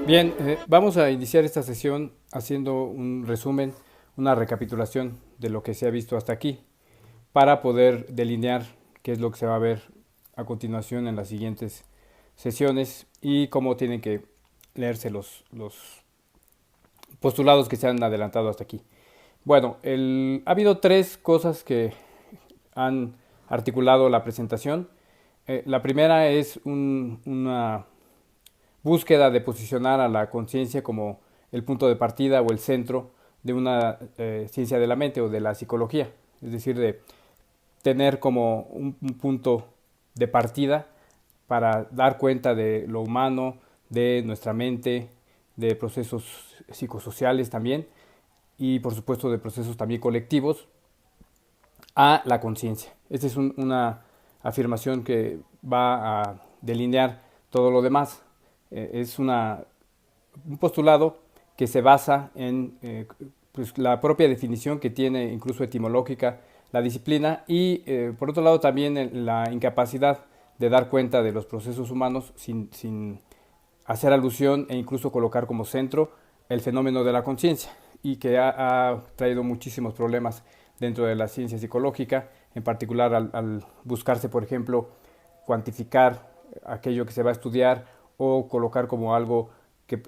Bien, vamos a iniciar esta sesión haciendo un resumen, una recapitulación de lo que se ha visto hasta aquí, para poder delinear qué es lo que se va a ver a continuación en las siguientes sesiones y cómo tienen que leerse los postulados que se han adelantado hasta aquí. Bueno, ha habido tres cosas que han articulado la presentación. La primera es una búsqueda de posicionar a la conciencia como el punto de partida o el centro de una ciencia de la mente o de la psicología. Es decir, de tener como un punto de partida para dar cuenta de lo humano, de nuestra mente, de procesos psicosociales también y por supuesto de procesos también colectivos a la conciencia. Esta es una afirmación que va a delinear todo lo demás. Es un postulado que se basa en pues, la propia definición que tiene incluso etimológica la disciplina y por otro lado también en la incapacidad de dar cuenta de los procesos humanos sin hacer alusión e incluso colocar como centro el fenómeno de la conciencia y que ha traído muchísimos problemas dentro de la ciencia psicológica, en particular al buscarse, por ejemplo, cuantificar aquello que se va a estudiar o colocar como algo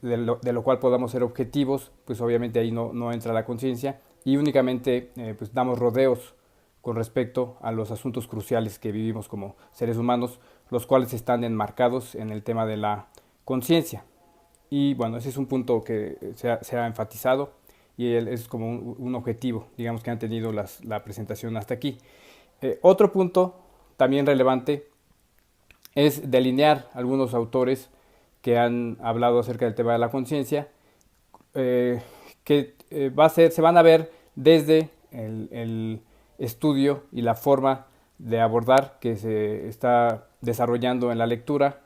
de lo cual podamos ser objetivos, pues obviamente ahí no entra la conciencia y únicamente pues damos rodeos con respecto a los asuntos cruciales que vivimos como seres humanos, los cuales están enmarcados en el tema de la conciencia. Y bueno, ese es un punto que se ha enfatizado y es como un objetivo, digamos, que han tenido la presentación hasta aquí. Otro punto también relevante es delinear algunos autores que han hablado acerca del tema de la conciencia, que se van a ver desde el estudio y la forma de abordar que se está desarrollando en la lectura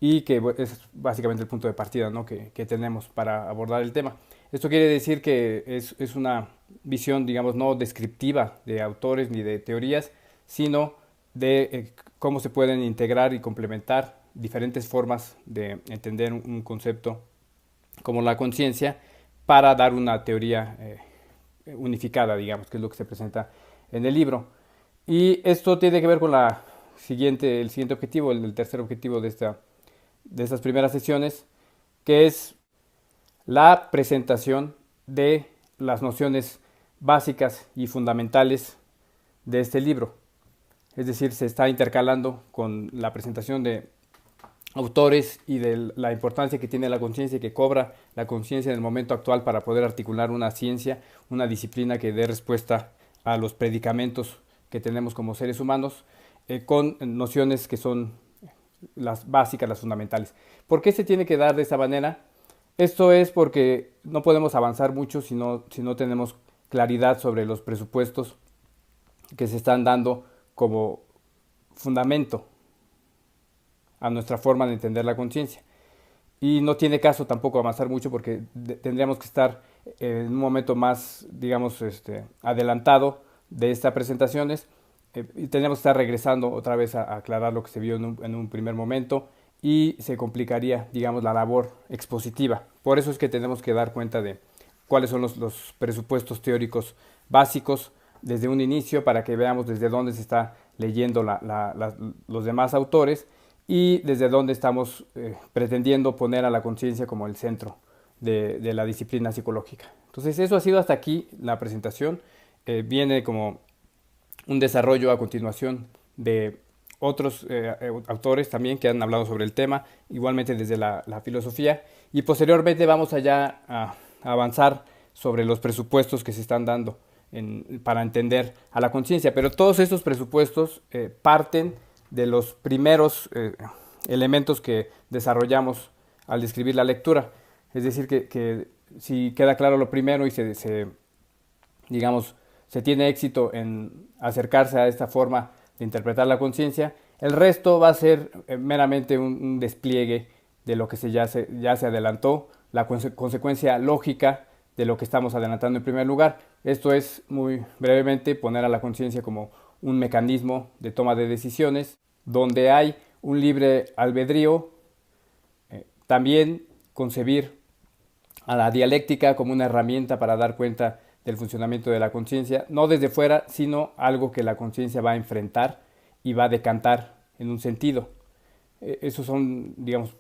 y que es básicamente el punto de partida, ¿no? que tenemos para abordar el tema. Esto quiere decir que es una visión, digamos, no descriptiva de autores ni de teorías, sino de cómo se pueden integrar y complementar diferentes formas de entender un concepto como la conciencia para dar una teoría unificada, digamos, que es lo que se presenta en el libro. Y esto tiene que ver con el siguiente objetivo, el tercer objetivo de estas primeras sesiones, que es la presentación de las nociones básicas y fundamentales de este libro. Es decir, se está intercalando con la presentación de autores y de la importancia que tiene la conciencia y que cobra la conciencia en el momento actual para poder articular una ciencia, una disciplina que dé respuesta a los predicamentos que tenemos como seres humanos, con nociones que son las básicas, las fundamentales. ¿Por qué se tiene que dar de esa manera? Esto es porque no podemos avanzar mucho si no tenemos claridad sobre los presupuestos que se están dando como fundamento a nuestra forma de entender la conciencia. Y no tiene caso tampoco avanzar mucho porque tendríamos que estar en un momento más, digamos, adelantado de estas presentaciones y tendríamos que estar regresando otra vez a aclarar lo que se vio en un primer momento y se complicaría, digamos, la labor expositiva. Por eso es que tenemos que dar cuenta de cuáles son los presupuestos teóricos básicos desde un inicio para que veamos desde dónde se está leyendo los demás autores y desde dónde estamos pretendiendo poner a la conciencia como el centro de la disciplina psicológica. Entonces eso ha sido hasta aquí la presentación. Viene como un desarrollo a continuación de otros autores también que han hablado sobre el tema, igualmente desde la filosofía, y posteriormente vamos allá a avanzar sobre los presupuestos que se están dando para entender a la conciencia. Pero todos estos presupuestos parten de los primeros elementos que desarrollamos al describir la lectura. Es decir, que si queda claro lo primero y digamos, se tiene éxito en acercarse a esta forma de interpretar la conciencia, el resto va a ser meramente un despliegue de lo que ya se adelantó, la consecuencia lógica de lo que estamos adelantando en primer lugar. Esto es, muy brevemente, poner a la conciencia como un mecanismo de toma de decisiones donde hay un libre albedrío, también concebir a la dialéctica como una herramienta para dar cuenta del funcionamiento de la conciencia, no desde fuera, sino algo que la conciencia va a enfrentar y va a decantar en un sentido. Esos son, digamos,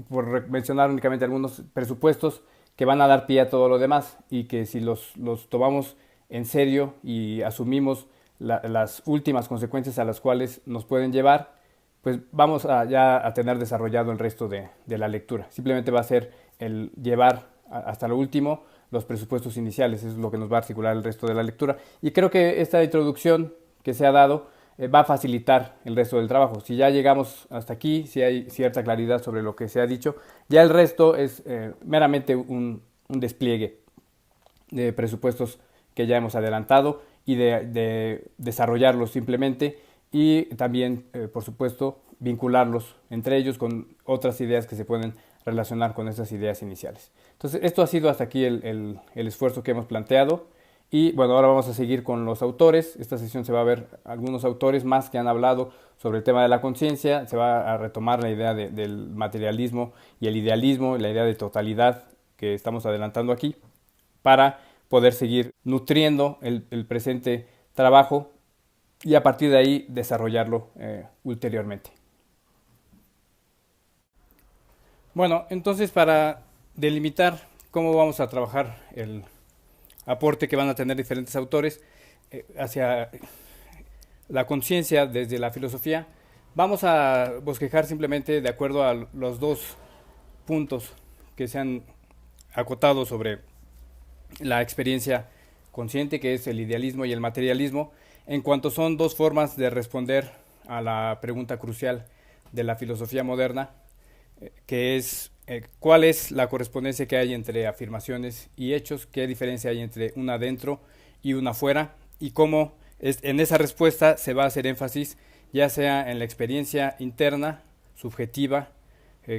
por mencionar únicamente algunos presupuestos que van a dar pie a todo lo demás y que si los tomamos en serio y asumimos las últimas consecuencias a las cuales nos pueden llevar, pues vamos ya a tener desarrollado el resto de la lectura. Simplemente va a ser el llevar hasta lo último los presupuestos iniciales, eso es lo que nos va a articular el resto de la lectura. Y creo que esta introducción que se ha dado va a facilitar el resto del trabajo. Si ya llegamos hasta aquí, si hay cierta claridad sobre lo que se ha dicho, ya el resto es meramente un despliegue de presupuestos que ya hemos adelantado y de desarrollarlos simplemente y también, por supuesto, vincularlos entre ellos con otras ideas que se pueden relacionar con esas ideas iniciales. Entonces, esto ha sido hasta aquí el esfuerzo que hemos planteado. Y bueno, ahora vamos a seguir con los autores. Esta sesión se va a ver algunos autores más que han hablado sobre el tema de la conciencia. Se va a retomar la idea del materialismo y el idealismo, la idea de totalidad que estamos adelantando aquí, para poder seguir nutriendo el presente trabajo y a partir de ahí desarrollarlo ulteriormente. Bueno, entonces para delimitar cómo vamos a trabajar el aporte que van a tener diferentes autores hacia la conciencia desde la filosofía, vamos a bosquejar simplemente de acuerdo a los dos puntos que se han acotado sobre la experiencia consciente, que es el idealismo y el materialismo, en cuanto son dos formas de responder a la pregunta crucial de la filosofía moderna, que es cuál es la correspondencia que hay entre afirmaciones y hechos, qué diferencia hay entre una adentro y una afuera, y cómo en esa respuesta se va a hacer énfasis ya sea en la experiencia interna, subjetiva,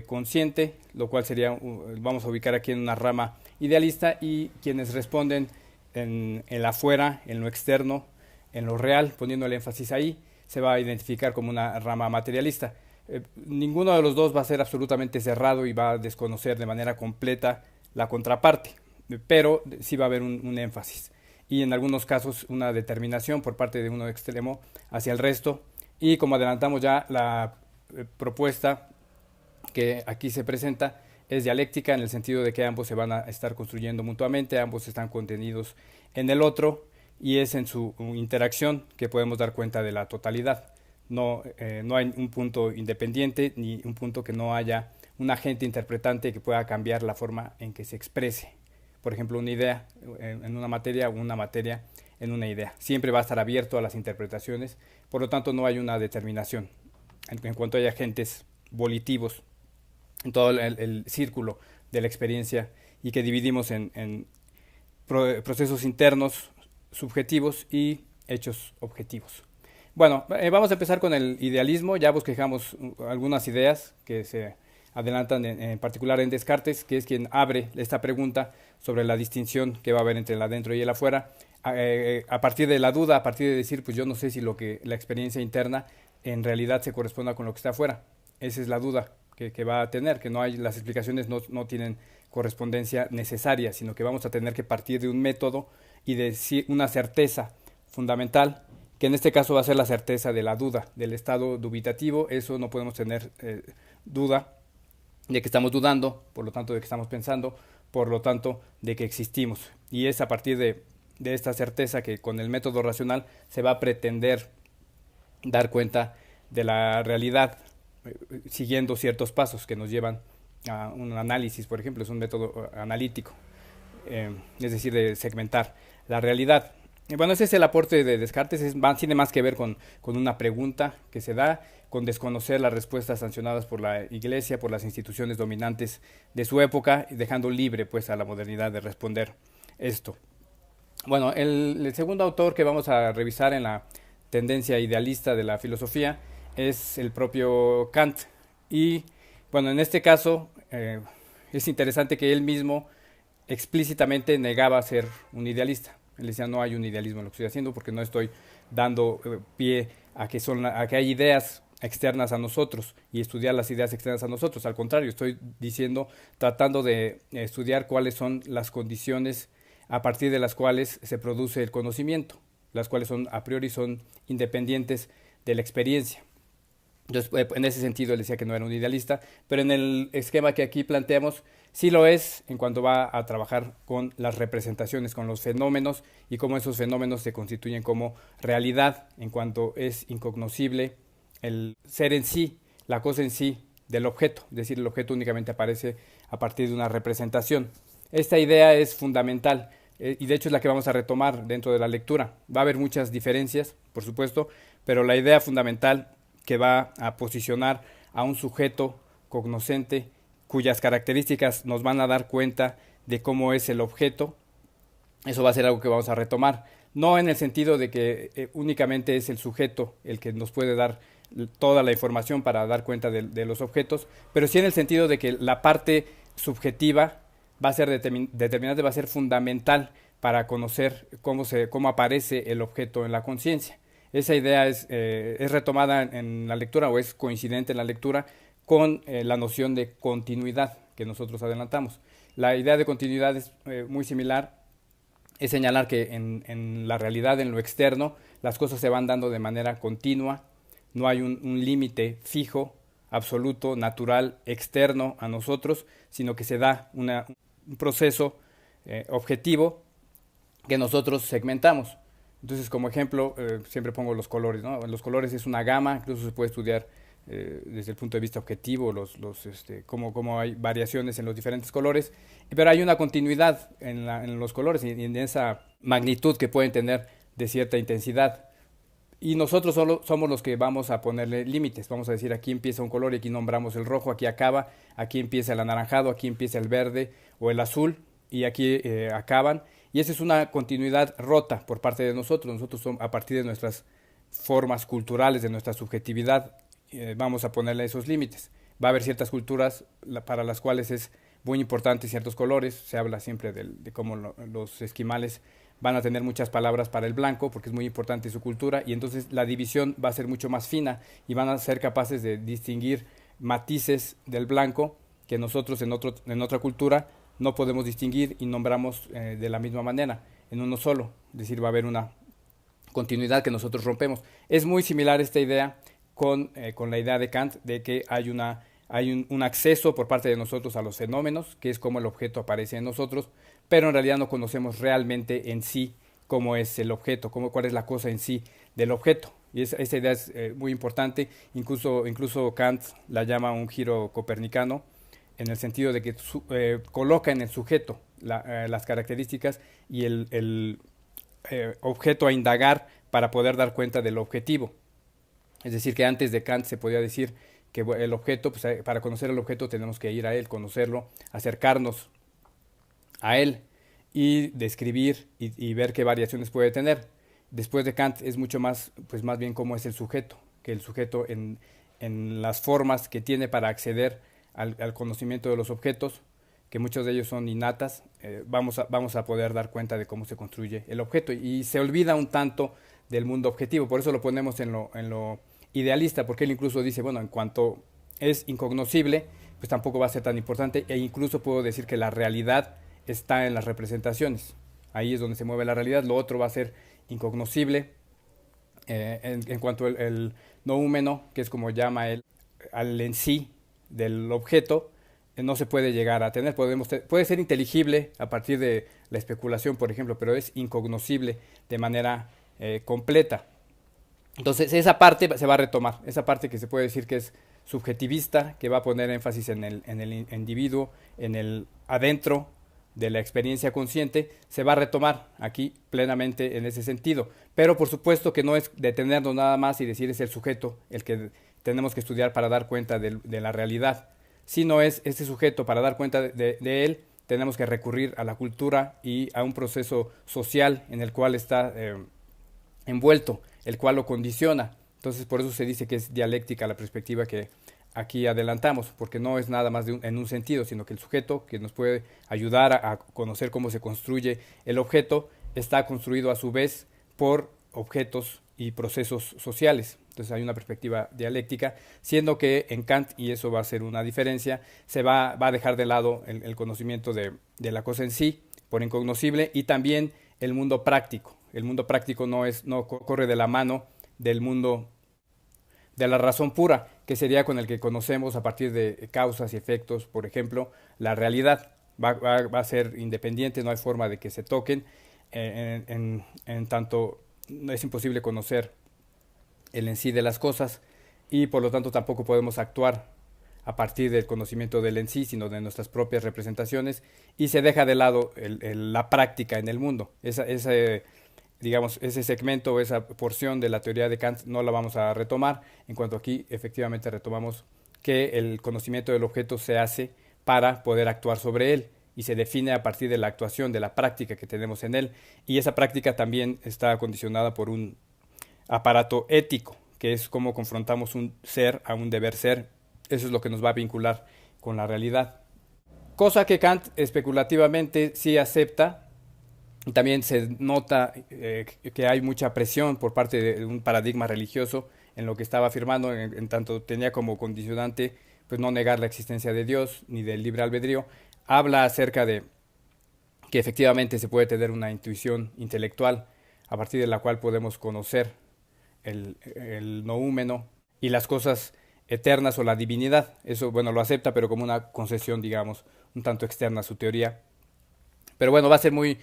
consciente, lo cual sería, vamos a ubicar aquí en una rama idealista, y quienes responden en la afuera, en lo externo, en lo real, poniendo el énfasis ahí, se va a identificar como una rama materialista. Ninguno de los dos va a ser absolutamente cerrado y va a desconocer de manera completa la contraparte, pero sí va a haber un énfasis y en algunos casos una determinación por parte de uno extremo hacia el resto. Y como adelantamos ya, la propuesta que aquí se presenta es dialéctica, en el sentido de que ambos se van a estar construyendo mutuamente, ambos están contenidos en el otro, y es en su interacción que podemos dar cuenta de la totalidad. No hay un punto independiente ni un punto que no haya un agente interpretante que pueda cambiar la forma en que se exprese. Por ejemplo, una idea en una materia o una materia en una idea. Siempre va a estar abierto a las interpretaciones, por lo tanto no hay una determinación. En cuanto hay agentes volitivos en todo el círculo de la experiencia, y que dividimos en procesos internos subjetivos y hechos objetivos. Bueno, vamos a empezar con el idealismo. Ya bosquejamos algunas ideas que se adelantan en particular en Descartes, que es quien abre esta pregunta sobre la distinción que va a haber entre el adentro y el afuera, a partir de la duda, a partir de decir, pues yo no sé si la experiencia interna en realidad se corresponda con lo que está afuera. Esa es la duda que va a tener, que no hay, las explicaciones no tienen correspondencia necesaria, sino que vamos a tener que partir de un método y de una certeza fundamental, que en este caso va a ser la certeza de la duda, del estado dubitativo. Eso no podemos tener duda de que estamos dudando, por lo tanto de que estamos pensando, por lo tanto de que existimos. Y es a partir de esta certeza que con el método racional se va a pretender dar cuenta de la realidad, siguiendo ciertos pasos que nos llevan a un análisis. Por ejemplo, es un método analítico, es decir, de segmentar la realidad. Bueno, ese es el aporte de Descartes. Tiene más que ver con una pregunta que se da, con desconocer las respuestas sancionadas por la Iglesia, por las instituciones dominantes de su época, dejando libre pues a la modernidad de responder esto. Bueno, el segundo autor que vamos a revisar en la tendencia idealista de la filosofía es el propio Kant. Y bueno, en este caso es interesante que él mismo explícitamente negaba ser un idealista. Él decía, no hay un idealismo en lo que estoy haciendo, porque no estoy dando pie a que hay ideas externas a nosotros y estudiar las ideas externas a nosotros. Al contrario, estoy diciendo, tratando de estudiar cuáles son las condiciones a partir de las cuales se produce el conocimiento, las cuales son a priori son independientes de la experiencia. Entonces, en ese sentido, él decía que no era un idealista, pero en el esquema que aquí planteamos, sí lo es en cuanto va a trabajar con las representaciones, con los fenómenos y cómo esos fenómenos se constituyen como realidad, en cuanto es incognoscible el ser en sí, la cosa en sí del objeto, es decir, el objeto únicamente aparece a partir de una representación. Esta idea es fundamental y de hecho es la que vamos a retomar dentro de la lectura. Va a haber muchas diferencias, por supuesto, pero la idea fundamental que va a posicionar a un sujeto cognoscente cuyas características nos van a dar cuenta de cómo es el objeto, eso va a ser algo que vamos a retomar. No en el sentido de que únicamente es el sujeto el que nos puede dar toda la información para dar cuenta de los objetos, pero sí en el sentido de que la parte subjetiva va a ser determinante, va a ser fundamental para conocer cómo aparece el objeto en la conciencia. Esa idea es retomada en la lectura o es coincidente en la lectura con la noción de continuidad que nosotros adelantamos. La idea de continuidad es muy similar, es señalar que en la realidad, en lo externo, las cosas se van dando de manera continua, no hay un límite fijo, absoluto, natural, externo a nosotros, sino que se da un proceso objetivo que nosotros segmentamos. Entonces, como ejemplo, siempre pongo los colores, ¿no? Los colores es una gama, incluso se puede estudiar desde el punto de vista objetivo, cómo hay variaciones en los diferentes colores, pero hay una continuidad en los colores y en esa magnitud que pueden tener de cierta intensidad. Y nosotros solo somos los que vamos a ponerle límites. Vamos a decir, aquí empieza un color y aquí nombramos el rojo, aquí acaba, aquí empieza el anaranjado, aquí empieza el verde o el azul y aquí acaban. Y esa es una continuidad rota por parte de nosotros. Nosotros a partir de nuestras formas culturales, de nuestra subjetividad, vamos a ponerle esos límites. Va a haber ciertas culturas para las cuales es muy importante ciertos colores. Se habla siempre de cómo los esquimales van a tener muchas palabras para el blanco porque es muy importante su cultura y entonces la división va a ser mucho más fina y van a ser capaces de distinguir matices del blanco que nosotros en otra cultura no podemos distinguir y nombramos de la misma manera, en uno solo, es decir, va a haber una continuidad que nosotros rompemos. Es muy similar esta idea con la idea de Kant de que hay un acceso por parte de nosotros a los fenómenos, que es como el objeto aparece en nosotros, pero en realidad no conocemos realmente en sí cómo es el objeto, cuál es la cosa en sí del objeto. Y esa idea es muy importante, incluso Kant la llama un giro copernicano, en el sentido de que coloca en el sujeto las características y el objeto a indagar para poder dar cuenta del objetivo. Es decir, que antes de Kant se podía decir que el objeto, pues, para conocer el objeto tenemos que ir a él, conocerlo, acercarnos a él y describir y ver qué variaciones puede tener. Después de Kant es mucho más, pues más bien cómo es el sujeto, que el sujeto en las formas que tiene para acceder al conocimiento de los objetos, que muchos de ellos son innatas, vamos a poder dar cuenta de cómo se construye el objeto. Y se olvida un tanto del mundo objetivo, por eso lo ponemos en lo idealista, porque él incluso dice, bueno, en cuanto es incognoscible, pues tampoco va a ser tan importante, e incluso puedo decir que la realidad está en las representaciones. Ahí es donde se mueve la realidad, lo otro va a ser incognoscible. En cuanto el noúmeno, que es como llama él, al en sí del objeto, no se puede llegar a tener. Puede ser inteligible a partir de la especulación, por ejemplo, pero es incognoscible de manera completa. Entonces esa parte se va a retomar, esa parte que se puede decir que es subjetivista, que va a poner énfasis en el individuo, en el adentro de la experiencia consciente, se va a retomar aquí plenamente en ese sentido. Pero por supuesto que no es detenernos nada más y decir es el sujeto el que tenemos que estudiar para dar cuenta de la realidad. Si no es ese sujeto, para dar cuenta de él, tenemos que recurrir a la cultura y a un proceso social en el cual está envuelto, el cual lo condiciona. Entonces por eso se dice que es dialéctica la perspectiva que aquí adelantamos, porque no es nada más en un sentido, sino que el sujeto que nos puede ayudar a conocer cómo se construye el objeto está construido a su vez por objetos y procesos sociales. Entonces hay una perspectiva dialéctica, siendo que en Kant, y eso va a ser una diferencia, va a dejar de lado el conocimiento de la cosa en sí, por incognoscible, y también el mundo práctico. El mundo práctico no corre de la mano del mundo de la razón pura, que sería con el que conocemos a partir de causas y efectos, por ejemplo, la realidad. Va a ser independiente, no hay forma de que se toquen, en tanto es imposible conocer el en sí de las cosas y por lo tanto tampoco podemos actuar a partir del conocimiento del en sí, sino de nuestras propias representaciones, y se deja de lado la práctica en el mundo. Digamos, ese segmento o esa porción de la teoría de Kant no la vamos a retomar, en cuanto aquí efectivamente retomamos que el conocimiento del objeto se hace para poder actuar sobre él y se define a partir de la actuación, de la práctica que tenemos en él, y esa práctica también está condicionada por un aparato ético, que es cómo confrontamos un ser a un deber ser. Eso es lo que nos va a vincular con la realidad. Cosa que Kant especulativamente sí acepta. También se nota que hay mucha presión por parte de un paradigma religioso en lo que estaba afirmando, en tanto tenía como condicionante pues no negar la existencia de Dios ni del libre albedrío. Habla acerca de que efectivamente se puede tener una intuición intelectual a partir de la cual podemos conocer el noúmeno y las cosas eternas o la divinidad. Eso, bueno, lo acepta, pero como una concesión, digamos, un tanto externa a su teoría. Pero bueno, va a ser muy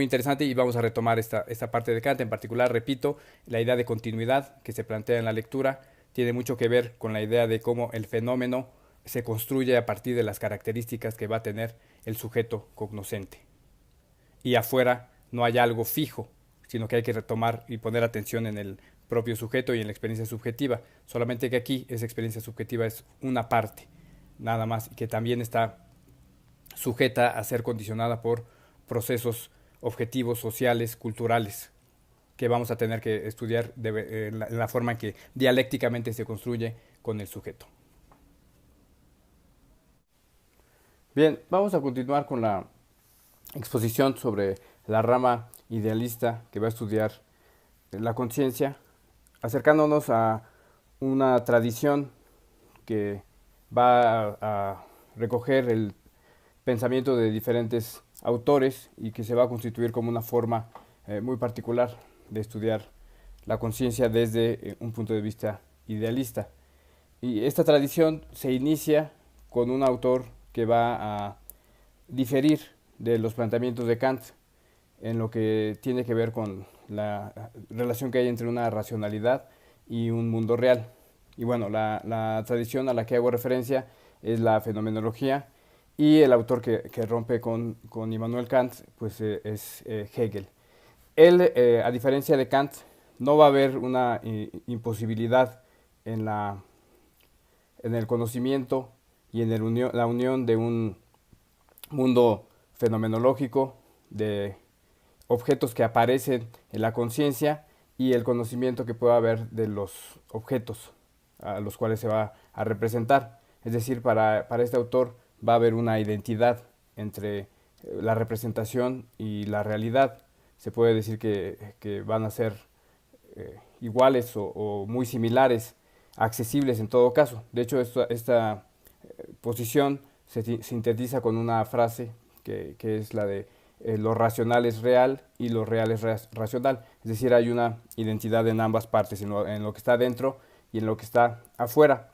interesante y vamos a retomar esta parte de Kant. En particular, repito, la idea de continuidad que se plantea en la lectura tiene mucho que ver con la idea de cómo el fenómeno se construye a partir de las características que va a tener el sujeto cognoscente. Y afuera no hay algo fijo, sino que hay que retomar y poner atención en el propio sujeto y en la experiencia subjetiva. Solamente que aquí esa experiencia subjetiva es una parte, nada más, que también está sujeta a ser condicionada por procesos objetivos, sociales, culturales, que vamos a tener que estudiar en la forma en que dialécticamente se construye con el sujeto. Bien, vamos a continuar con la exposición sobre la rama idealista que va a estudiar la conciencia, acercándonos a una tradición que va a recoger el pensamiento de diferentes autores y que se va a constituir como una forma muy particular de estudiar la conciencia desde un punto de vista idealista. Y esta tradición se inicia con un autor que va a diferir de los planteamientos de Kant en lo que tiene que ver con la relación que hay entre una racionalidad y un mundo real. Y bueno, la tradición a la que hago referencia es la fenomenología, y el autor que rompe con Immanuel Kant pues es Hegel. Él, a diferencia de Kant, no va a haber una imposibilidad en el conocimiento y en la unión de un mundo fenomenológico, de objetos que aparecen en la conciencia, y el conocimiento que pueda haber de los objetos a los cuales se va a representar. Es decir, para este autor va a haber una identidad entre la representación y la realidad. Se puede decir que van a ser iguales o muy similares, accesibles en todo caso. De hecho, esta posición se sintetiza con una frase que es la de lo racional es real y lo real es racional. Es decir, hay una identidad en ambas partes, en lo que está dentro y en lo que está afuera.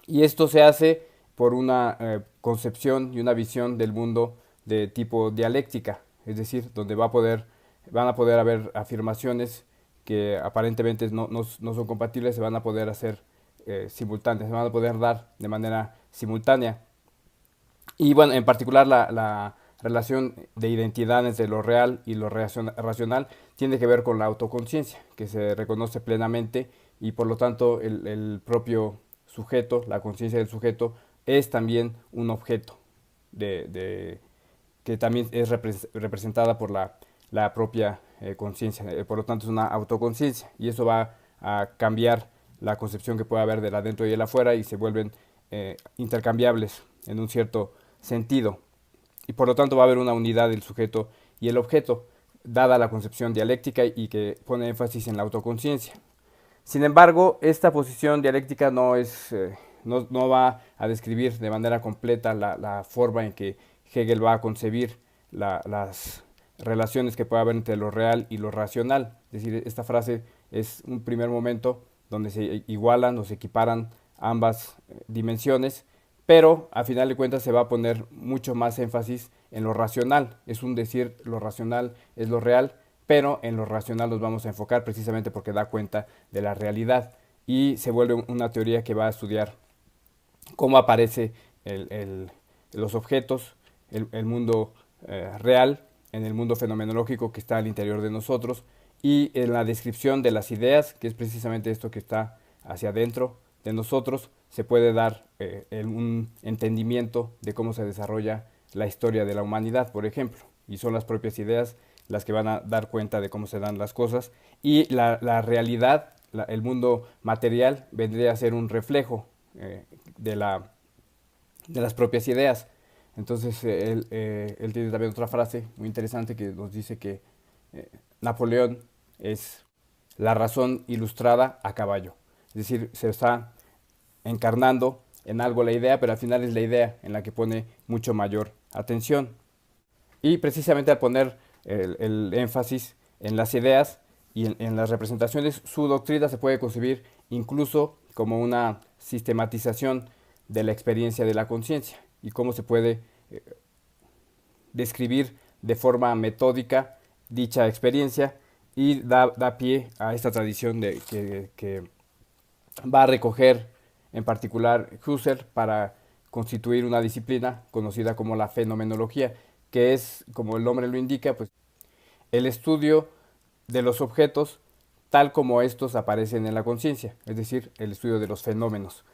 Y esto se hace por una concepción y una visión del mundo de tipo dialéctica, es decir, donde van a poder haber afirmaciones que aparentemente no son compatibles, se van a poder hacer simultáneas, se van a poder dar de manera simultánea. Y bueno, en particular la relación de identidad entre lo real y lo racional tiene que ver con la autoconciencia, que se reconoce plenamente, y por lo tanto el propio sujeto, la conciencia del sujeto, es también un objeto que también es representada por la propia conciencia. Por lo tanto es una autoconciencia, y eso va a cambiar la concepción que puede haber del adentro y el afuera, y se vuelven intercambiables en un cierto sentido. Y por lo tanto va a haber una unidad del sujeto y el objeto, dada la concepción dialéctica y que pone énfasis en la autoconciencia. Sin embargo, esta posición dialéctica no va a describir de manera completa la forma en que Hegel va a concebir las relaciones que puede haber entre lo real y lo racional. Es decir, esta frase es un primer momento donde se igualan o se equiparan ambas dimensiones, pero a final de cuentas se va a poner mucho más énfasis en lo racional. Es un decir, lo racional es lo real, pero en lo racional nos vamos a enfocar precisamente porque da cuenta de la realidad y se vuelve una teoría que va a estudiar cómo aparece los objetos, el mundo real, en el mundo fenomenológico que está al interior de nosotros y en la descripción de las ideas, que es precisamente esto que está hacia adentro de nosotros, se puede dar un entendimiento de cómo se desarrolla la historia de la humanidad, por ejemplo, y son las propias ideas las que van a dar cuenta de cómo se dan las cosas y la realidad, el mundo material vendría a ser un reflejo de las propias ideas. Entonces él tiene también otra frase muy interesante que nos dice que Napoleón es la razón ilustrada a caballo. Es decir, se está encarnando en algo la idea, pero al final es la idea en la que pone mucho mayor atención. Y precisamente al poner el énfasis en las ideas y en las representaciones, su doctrina se puede concebir incluso como una sistematización de la experiencia de la conciencia y cómo se puede describir de forma metódica dicha experiencia y da pie a esta tradición que va a recoger en particular Husserl para constituir una disciplina conocida como la fenomenología, que es, como el nombre lo indica, pues el estudio de los objetos tal como estos aparecen en la conciencia, es decir, el estudio de los fenómenos.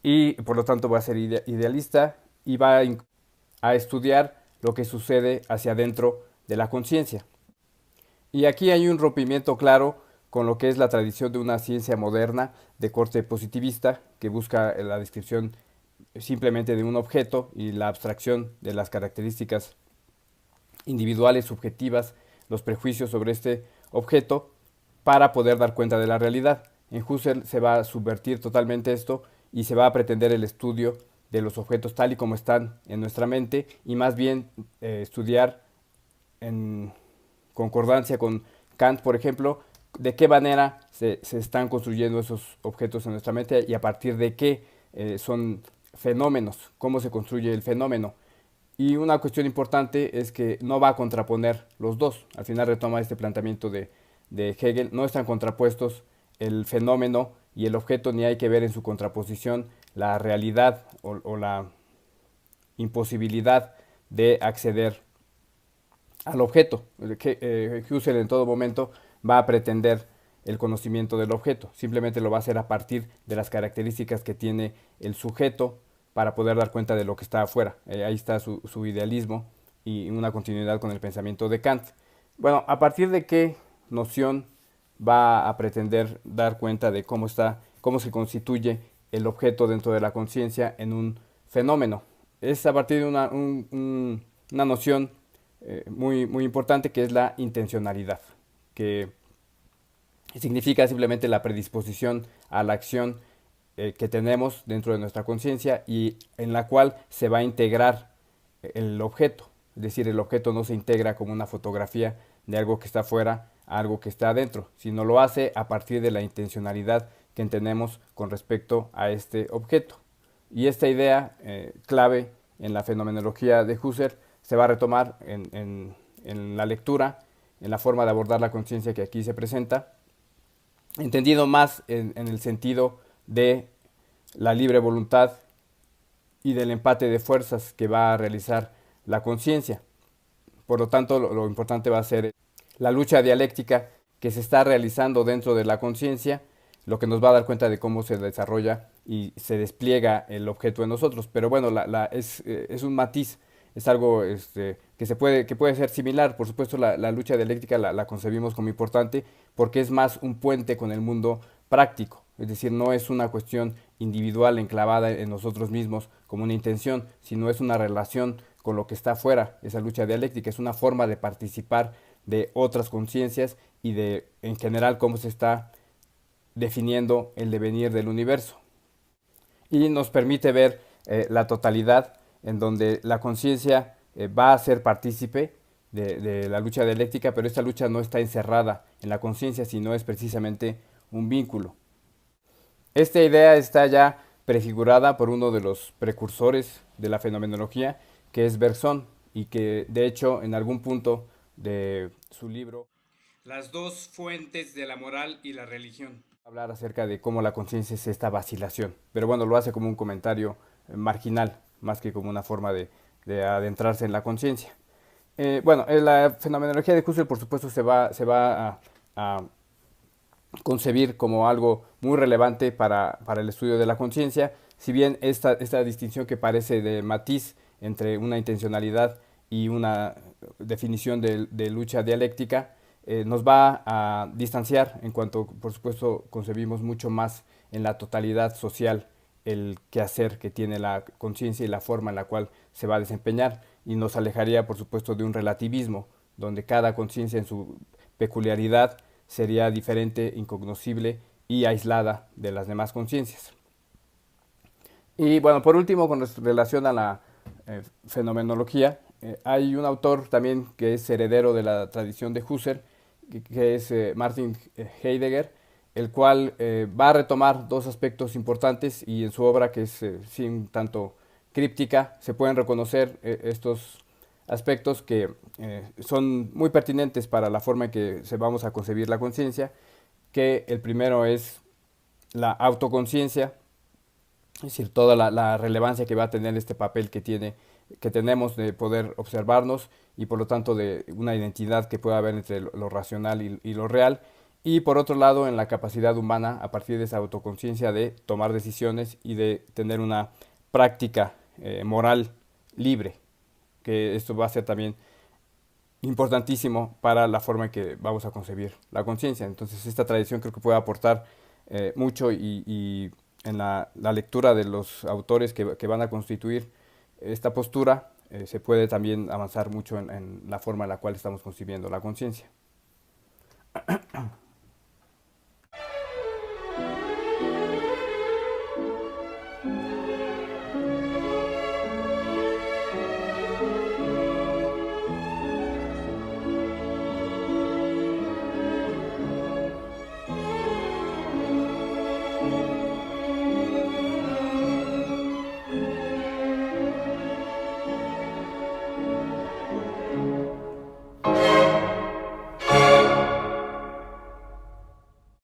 Y por lo tanto va a ser idealista y va a estudiar lo que sucede hacia adentro de la conciencia. Y aquí hay un rompimiento claro con lo que es la tradición de una ciencia moderna de corte positivista que busca la descripción simplemente de un objeto y la abstracción de las características individuales, subjetivas, los prejuicios sobre este objeto para poder dar cuenta de la realidad. En Husserl se va a subvertir totalmente esto y se va a pretender el estudio de los objetos tal y como están en nuestra mente y más bien estudiar en concordancia con Kant, por ejemplo, de qué manera se están construyendo esos objetos en nuestra mente y a partir de qué son fenómenos, cómo se construye el fenómeno. Y una cuestión importante es que no va a contraponer los dos. Al final retoma este planteamiento de Hegel. No están contrapuestos el fenómeno y el objeto, ni hay que ver en su contraposición la realidad o la imposibilidad de acceder al objeto. Husserl en todo momento va a pretender el conocimiento del objeto. Simplemente lo va a hacer a partir de las características que tiene el sujeto para poder dar cuenta de lo que está afuera. Ahí está su idealismo y una continuidad con el pensamiento de Kant. Bueno, ¿a partir de qué noción va a pretender dar cuenta de cómo se constituye el objeto dentro de la conciencia en un fenómeno? Es a partir de una noción muy importante que es la intencionalidad, que significa simplemente la predisposición a la acción que tenemos dentro de nuestra conciencia y en la cual se va a integrar el objeto. Es decir, el objeto no se integra como una fotografía de algo que está fuera a algo que está adentro, sino lo hace a partir de la intencionalidad que tenemos con respecto a este objeto. Y esta idea clave en la fenomenología de Husserl se va a retomar en la lectura, en la forma de abordar la conciencia que aquí se presenta, entendido más en el sentido de la libre voluntad y del empate de fuerzas que va a realizar la conciencia. Por lo tanto, lo importante va a ser la lucha dialéctica que se está realizando dentro de la conciencia, lo que nos va a dar cuenta de cómo se desarrolla y se despliega el objeto en nosotros. Pero bueno, es un matiz, es algo que puede ser similar. Por supuesto, la lucha dialéctica la concebimos como importante porque es más un puente con el mundo práctico. Es decir, no es una cuestión individual enclavada en nosotros mismos como una intención, sino es una relación con lo que está afuera. Esa lucha dialéctica es una forma de participar de otras conciencias y de, en general, cómo se está definiendo el devenir del universo. Y nos permite ver la totalidad en donde la conciencia va a ser partícipe de la lucha dialéctica, pero esta lucha no está encerrada en la conciencia, sino es precisamente un vínculo. Esta idea está ya prefigurada por uno de los precursores de la fenomenología, que es Bergson, y que de hecho en algún punto de su libro Las dos fuentes de la moral y la religión hablar acerca de cómo la conciencia es esta vacilación, pero bueno, lo hace como un comentario marginal, más que como una forma de adentrarse en la conciencia. Bueno, la fenomenología de Husserl, por supuesto, se va a concebir como algo muy relevante para el estudio de la conciencia, si bien esta distinción que parece de matiz entre una intencionalidad y una definición de lucha dialéctica, nos va a distanciar en cuanto, por supuesto, concebimos mucho más en la totalidad social el quehacer que tiene la conciencia y la forma en la cual se va a desempeñar, y nos alejaría, por supuesto, de un relativismo, donde cada conciencia en su peculiaridad sería diferente, incognoscible y aislada de las demás conciencias. Y bueno, por último, con relación a la fenomenología, hay un autor también que es heredero de la tradición de Husserl, que es Martin Heidegger, el cual va a retomar dos aspectos importantes, y en su obra, que es sí, un tanto críptica, se pueden reconocer estos aspectos que son muy pertinentes para la forma en que se vamos a concebir la conciencia, que el primero es la autoconciencia, es decir, toda la relevancia que va a tener este papel que tenemos de poder observarnos, y por lo tanto de una identidad que pueda haber entre lo racional y lo real, y por otro lado en la capacidad humana a partir de esa autoconciencia de tomar decisiones y de tener una práctica moral libre, que esto va a ser también importantísimo para la forma en que vamos a concebir la conciencia. Entonces esta tradición creo que puede aportar mucho, y en la lectura de los autores que van a constituir esta postura se puede también avanzar mucho en la forma en la cual estamos concibiendo la conciencia.